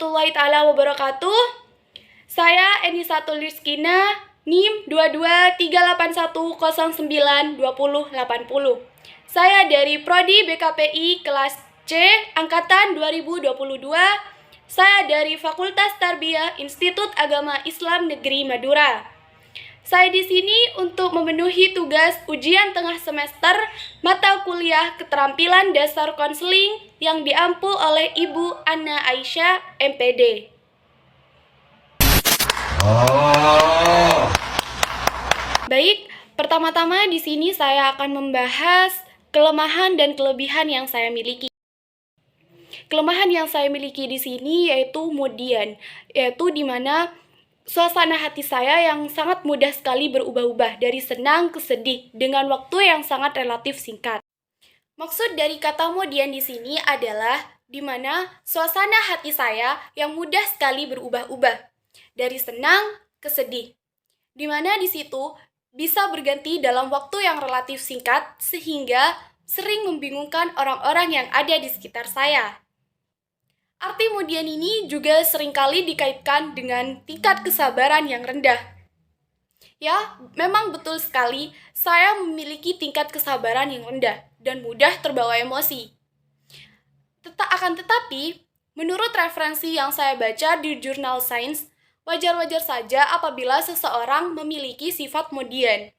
warahmatullahi taala wabarakatuh. Saya Enisatul Rizkina, NIM 223810920080. Saya dari Prodi BKPI kelas C angkatan 2022. Saya dari Fakultas Tarbiyah Institut Agama Islam Negeri Madura. Saya di sini untuk memenuhi tugas ujian tengah semester mata kuliah keterampilan dasar konseling yang diampu oleh Ibu Anna Aisyah, MPD. Baik, pertama-tama di sini saya akan membahas kelemahan dan kelebihan yang saya miliki. Kelemahan yang saya miliki di sini yaitu kemudian, yaitu di mana suasana hati saya yang sangat mudah sekali berubah-ubah dari senang ke sedih dengan waktu yang sangat relatif singkat. Maksud dari kata kemudian di sini adalah di mana suasana hati saya yang mudah sekali berubah-ubah dari senang ke sedih. Di mana di situ bisa berganti dalam waktu yang relatif singkat sehingga sering membingungkan orang-orang yang ada di sekitar saya. Arti kemudian ini juga seringkali dikaitkan dengan tingkat kesabaran yang rendah. Ya, memang betul sekali saya memiliki tingkat kesabaran yang rendah dan mudah terbawa emosi. Akan tetapi, menurut referensi yang saya baca di jurnal sains, wajar-wajar saja apabila seseorang memiliki sifat kemudian.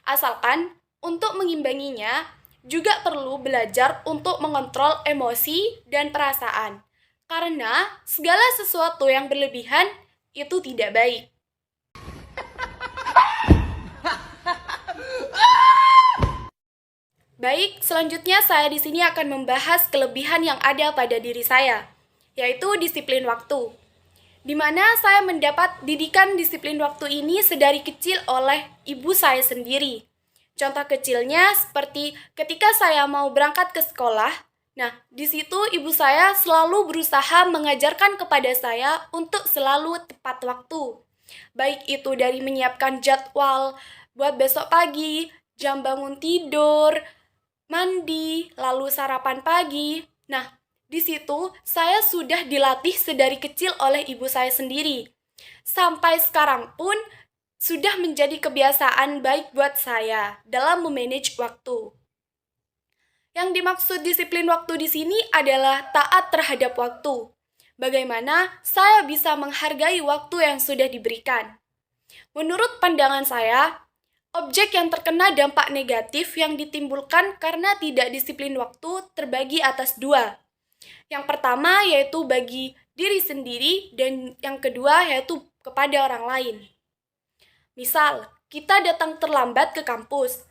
Asalkan untuk mengimbanginya juga perlu belajar untuk mengontrol emosi dan perasaan. Karena segala sesuatu yang berlebihan itu tidak baik. Baik, selanjutnya saya di sini akan membahas kelebihan yang ada pada diri saya, yaitu disiplin waktu. Di mana saya mendapat didikan disiplin waktu ini sedari kecil oleh ibu saya sendiri. Contoh kecilnya seperti ketika saya mau berangkat ke sekolah. Nah, di situ ibu saya selalu berusaha mengajarkan kepada saya untuk selalu tepat waktu. Baik itu dari menyiapkan jadwal buat besok pagi, jam bangun tidur, mandi, lalu sarapan pagi. Nah, di situ saya sudah dilatih sedari kecil oleh ibu saya sendiri. Sampai sekarang pun sudah menjadi kebiasaan baik buat saya dalam memanage waktu. Yang dimaksud disiplin waktu di sini adalah taat terhadap waktu. Bagaimana saya bisa menghargai waktu yang sudah diberikan. Menurut pandangan saya, objek yang terkena dampak negatif yang ditimbulkan karena tidak disiplin waktu terbagi atas dua. Yang pertama yaitu bagi diri sendiri dan yang kedua yaitu kepada orang lain. Misal, kita datang terlambat ke kampus.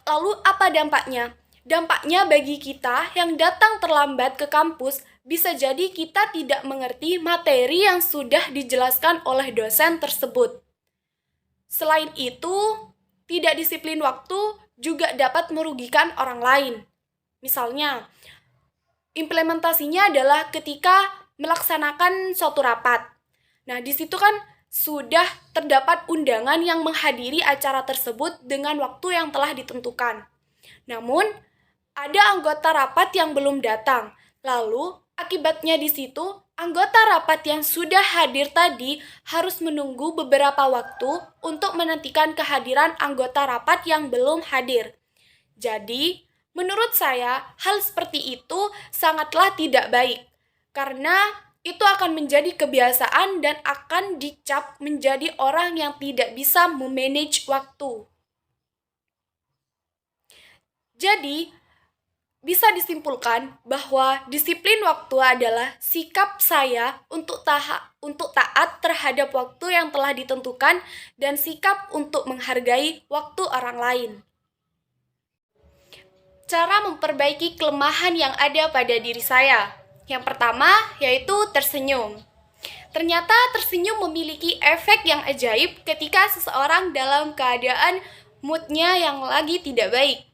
Lalu apa dampaknya? Dampaknya bagi kita yang datang terlambat ke kampus, bisa jadi kita tidak mengerti materi yang sudah dijelaskan oleh dosen tersebut. Selain itu, tidak disiplin waktu juga dapat merugikan orang lain. Misalnya, implementasinya adalah ketika melaksanakan suatu rapat. Nah, di situ kan sudah terdapat undangan yang menghadiri acara tersebut dengan waktu yang telah ditentukan. Namun, ada anggota rapat yang belum datang. Lalu, akibatnya di situ, anggota rapat yang sudah hadir tadi harus menunggu beberapa waktu untuk menantikan kehadiran anggota rapat yang belum hadir. Jadi, menurut saya, hal seperti itu sangatlah tidak baik. Karena itu akan menjadi kebiasaan dan akan dicap menjadi orang yang tidak bisa memanage waktu. Jadi, bisa disimpulkan bahwa disiplin waktu adalah sikap saya untuk taat terhadap waktu yang telah ditentukan dan sikap untuk menghargai waktu orang lain. Cara memperbaiki kelemahan yang ada pada diri saya. Yang pertama yaitu tersenyum. Ternyata tersenyum memiliki efek yang ajaib ketika seseorang dalam keadaan moodnya yang lagi tidak baik.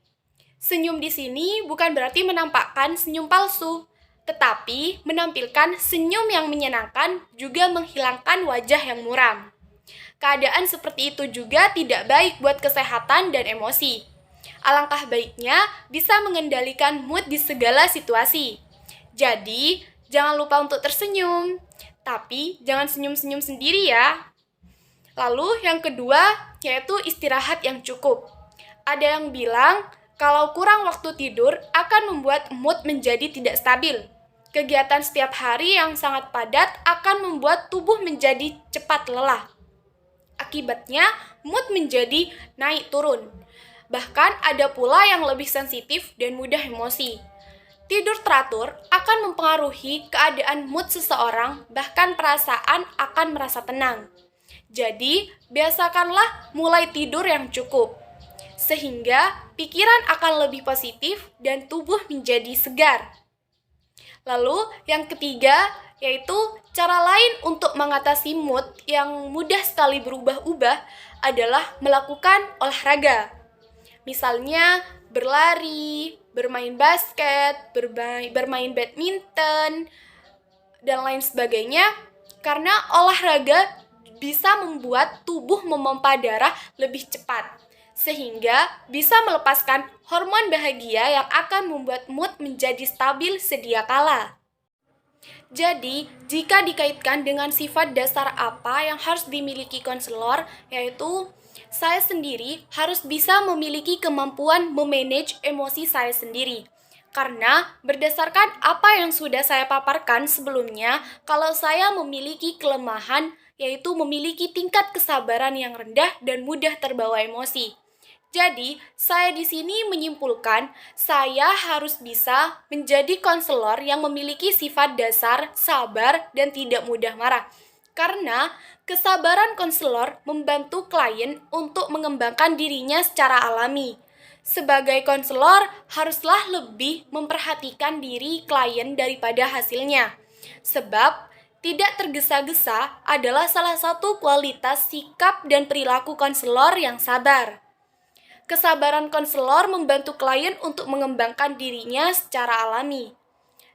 Senyum di sini bukan berarti menampakkan senyum palsu, tetapi menampilkan senyum yang menyenangkan juga menghilangkan wajah yang muram. Keadaan seperti itu juga tidak baik buat kesehatan dan emosi. Alangkah baiknya bisa mengendalikan mood di segala situasi. Jadi, jangan lupa untuk tersenyum. Tapi jangan senyum-senyum sendiri ya. Lalu yang kedua yaitu istirahat yang cukup. Ada yang bilang kalau kurang waktu tidur akan membuat mood menjadi tidak stabil. Kegiatan setiap hari yang sangat padat akan membuat tubuh menjadi cepat lelah. Akibatnya mood menjadi naik turun. Bahkan ada pula yang lebih sensitif dan mudah emosi. Tidur teratur akan mempengaruhi keadaan mood seseorang, bahkan perasaan akan merasa tenang. Jadi, biasakanlah mulai tidur yang cukup, sehingga pikiran akan lebih positif dan tubuh menjadi segar. Lalu, yang ketiga, yaitu cara lain untuk mengatasi mood yang mudah sekali berubah-ubah adalah melakukan olahraga. Misalnya, berlari, bermain basket, bermain badminton, dan lain sebagainya, karena olahraga bisa membuat tubuh memompa darah lebih cepat, sehingga bisa melepaskan hormon bahagia yang akan membuat mood menjadi stabil sedia kala. Jadi, jika dikaitkan dengan sifat dasar apa yang harus dimiliki konselor, yaitu saya sendiri harus bisa memiliki kemampuan memanage emosi saya sendiri. Karena berdasarkan apa yang sudah saya paparkan sebelumnya, kalau saya memiliki kelemahan yaitu memiliki tingkat kesabaran yang rendah dan mudah terbawa emosi. Jadi, saya di sini menyimpulkan saya harus bisa menjadi konselor yang memiliki sifat dasar sabar dan tidak mudah marah. Karena kesabaran konselor membantu klien untuk mengembangkan dirinya secara alami. Sebagai konselor, haruslah lebih memperhatikan diri klien daripada hasilnya. Sebab tidak tergesa-gesa adalah salah satu kualitas sikap dan perilaku konselor yang sabar. Kesabaran konselor membantu klien untuk mengembangkan dirinya secara alami.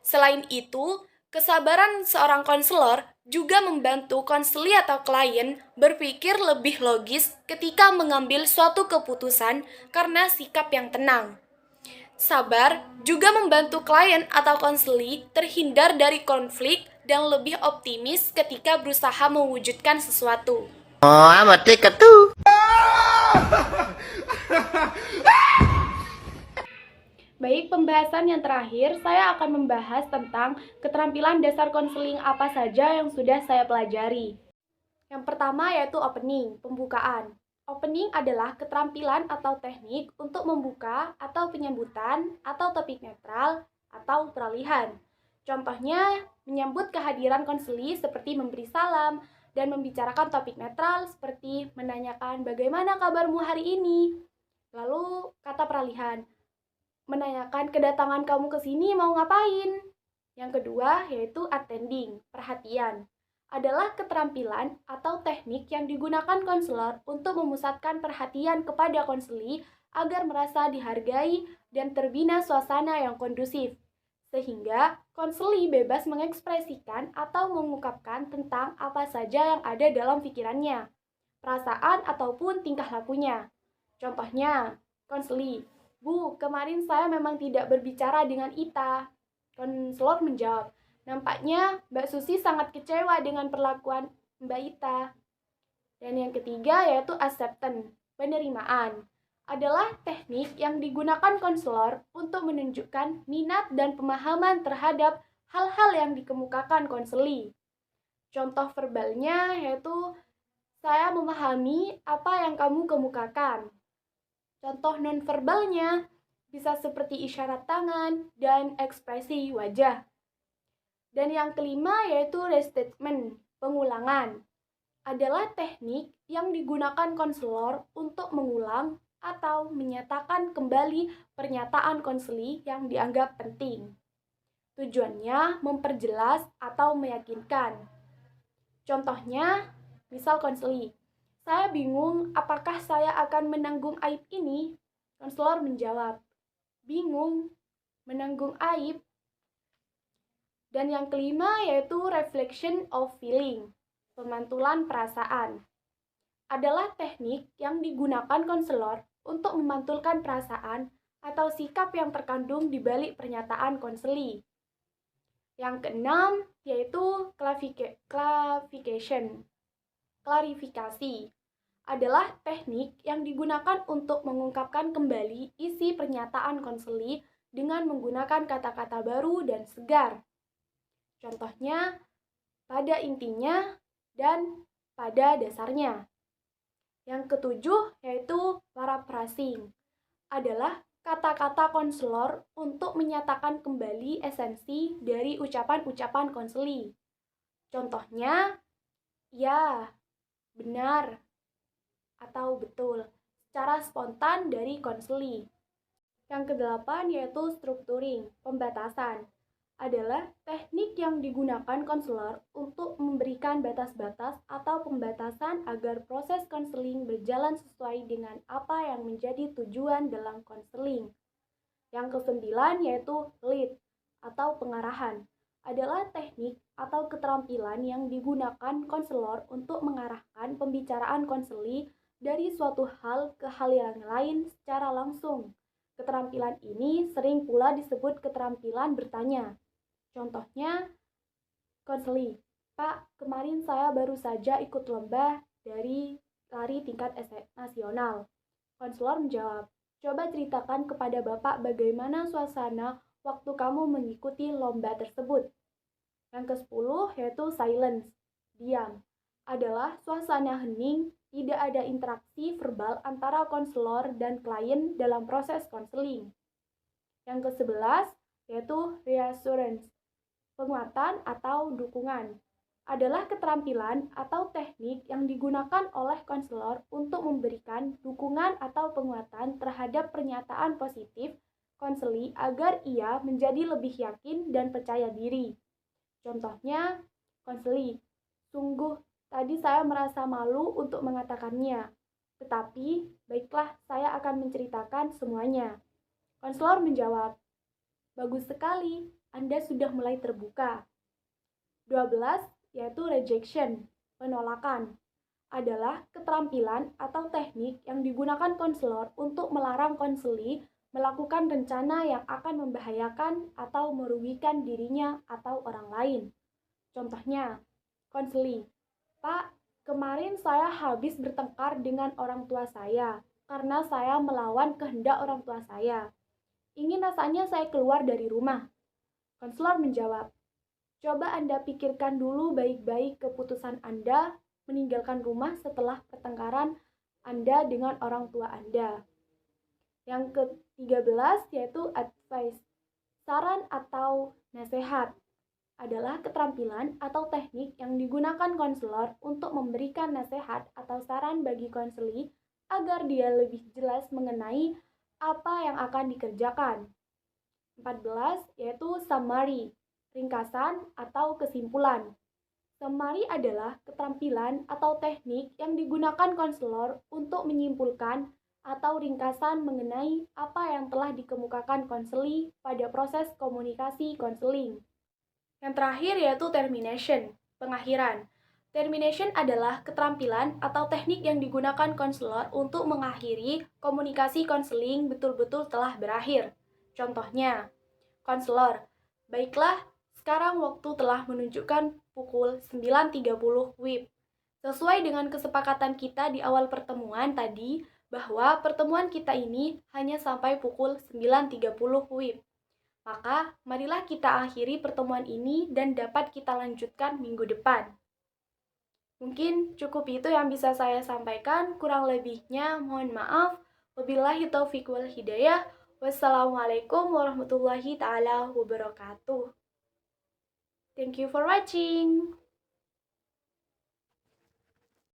Selain itu, kesabaran seorang konselor juga membantu konseli atau klien berpikir lebih logis ketika mengambil suatu keputusan karena sikap yang tenang. Sabar juga membantu klien atau konseli terhindar dari konflik dan lebih optimis ketika berusaha mewujudkan sesuatu. Oh, amat dekat tuh. Baik, pembahasan yang terakhir, saya akan membahas tentang keterampilan dasar konseling apa saja yang sudah saya pelajari. Yang pertama yaitu opening, pembukaan. Opening adalah keterampilan atau teknik untuk membuka atau penyambutan atau topik netral atau peralihan. Contohnya, menyambut kehadiran konseli seperti memberi salam dan membicarakan topik netral seperti menanyakan bagaimana kabarmu hari ini. Lalu, kata peralihan, menanyakan kedatangan kamu ke sini mau ngapain. Yang kedua yaitu attending, perhatian. Adalah keterampilan atau teknik yang digunakan konselor untuk memusatkan perhatian kepada konseli agar merasa dihargai dan terbina suasana yang kondusif. Sehingga konseli bebas mengekspresikan atau mengungkapkan tentang apa saja yang ada dalam pikirannya, perasaan ataupun tingkah lakunya. Contohnya, konseli, Bu, kemarin saya memang tidak berbicara dengan Ita. Konselor menjawab, nampaknya Mbak Susi sangat kecewa dengan perlakuan Mbak Ita. Dan yang ketiga yaitu acceptance, penerimaan. Adalah teknik yang digunakan konselor untuk menunjukkan minat dan pemahaman terhadap hal-hal yang dikemukakan konseli. Contoh verbalnya yaitu, saya memahami apa yang kamu kemukakan. Contoh nonverbalnya bisa seperti isyarat tangan dan ekspresi wajah. Dan yang kelima yaitu restatement, pengulangan. Adalah teknik yang digunakan konselor untuk mengulang atau menyatakan kembali pernyataan konseli yang dianggap penting. Tujuannya memperjelas atau meyakinkan. Contohnya, misal konseli, saya bingung apakah saya akan menanggung aib ini. Konselor menjawab, bingung, menanggung aib. Dan yang kelima yaitu reflection of feeling, pemantulan perasaan. Adalah teknik yang digunakan konselor untuk memantulkan perasaan atau sikap yang terkandung di balik pernyataan konseli. Yang keenam yaitu klarifikasi adalah teknik yang digunakan untuk mengungkapkan kembali isi pernyataan konseli dengan menggunakan kata-kata baru dan segar. Contohnya, pada intinya dan pada dasarnya. Yang ketujuh yaitu paraphrasing adalah kata-kata konselor untuk menyatakan kembali esensi dari ucapan-ucapan konseli. Contohnya, ya, benar, atau betul, secara spontan dari konseli. Yang kedelapan yaitu structuring, pembatasan. Adalah teknik yang digunakan konselor untuk memberikan batas-batas atau pembatasan agar proses konseling berjalan sesuai dengan apa yang menjadi tujuan dalam konseling. Yang kesembilan yaitu lead atau pengarahan. Adalah teknik atau keterampilan yang digunakan konselor untuk mengarahkan pembicaraan konseli dari suatu hal ke hal yang lain secara langsung. Keterampilan ini sering pula disebut keterampilan bertanya. Contohnya, konseli, Pak, kemarin saya baru saja ikut lomba dari lari tingkat nasional. Konselor menjawab, coba ceritakan kepada Bapak bagaimana suasana waktu kamu mengikuti lomba tersebut. Yang ke-10 yaitu silence, diam. Adalah suasana hening, tidak ada interaksi verbal antara konselor dan klien dalam proses konseling. Yang ke-11 yaitu reassurance, penguatan atau dukungan. Adalah keterampilan atau teknik yang digunakan oleh konselor untuk memberikan dukungan atau penguatan terhadap pernyataan positif konseli agar ia menjadi lebih yakin dan percaya diri. Contohnya, konseli, sungguh tadi saya merasa malu untuk mengatakannya, tetapi baiklah saya akan menceritakan semuanya. Konselor menjawab, bagus sekali, Anda sudah mulai terbuka. 12 yaitu rejection, penolakan. Adalah keterampilan atau teknik yang digunakan konselor untuk melarang konseli melakukan rencana yang akan membahayakan atau merugikan dirinya atau orang lain. Contohnya, konseli, Pak, kemarin saya habis bertengkar dengan orang tua saya karena saya melawan kehendak orang tua saya. Ingin rasanya saya keluar dari rumah. Konselor menjawab, coba Anda pikirkan dulu baik-baik keputusan Anda meninggalkan rumah setelah pertengkaran Anda dengan orang tua Anda. Yang ke-13 yaitu advice, saran atau nasihat. Adalah keterampilan atau teknik yang digunakan konselor untuk memberikan nasihat atau saran bagi konseli agar dia lebih jelas mengenai apa yang akan dikerjakan. 14 yaitu summary, ringkasan atau kesimpulan. Summary adalah keterampilan atau teknik yang digunakan konselor untuk menyimpulkan atau ringkasan mengenai apa yang telah dikemukakan konseli pada proses komunikasi konseling. Yang terakhir yaitu termination, pengakhiran. Termination adalah keterampilan atau teknik yang digunakan konselor untuk mengakhiri komunikasi konseling betul-betul telah berakhir. Contohnya, konselor, baiklah, sekarang waktu telah menunjukkan pukul 9.30 WIB. Sesuai dengan kesepakatan kita di awal pertemuan tadi, bahwa pertemuan kita ini hanya sampai pukul 9.30 WIB. Maka, marilah kita akhiri pertemuan ini dan dapat kita lanjutkan minggu depan. Mungkin cukup itu yang bisa saya sampaikan, kurang lebihnya mohon maaf. Wabillahi taufiq wal hidayah. Wassalamualaikum warahmatullahi ta'ala wabarakatuh. Thank you for watching.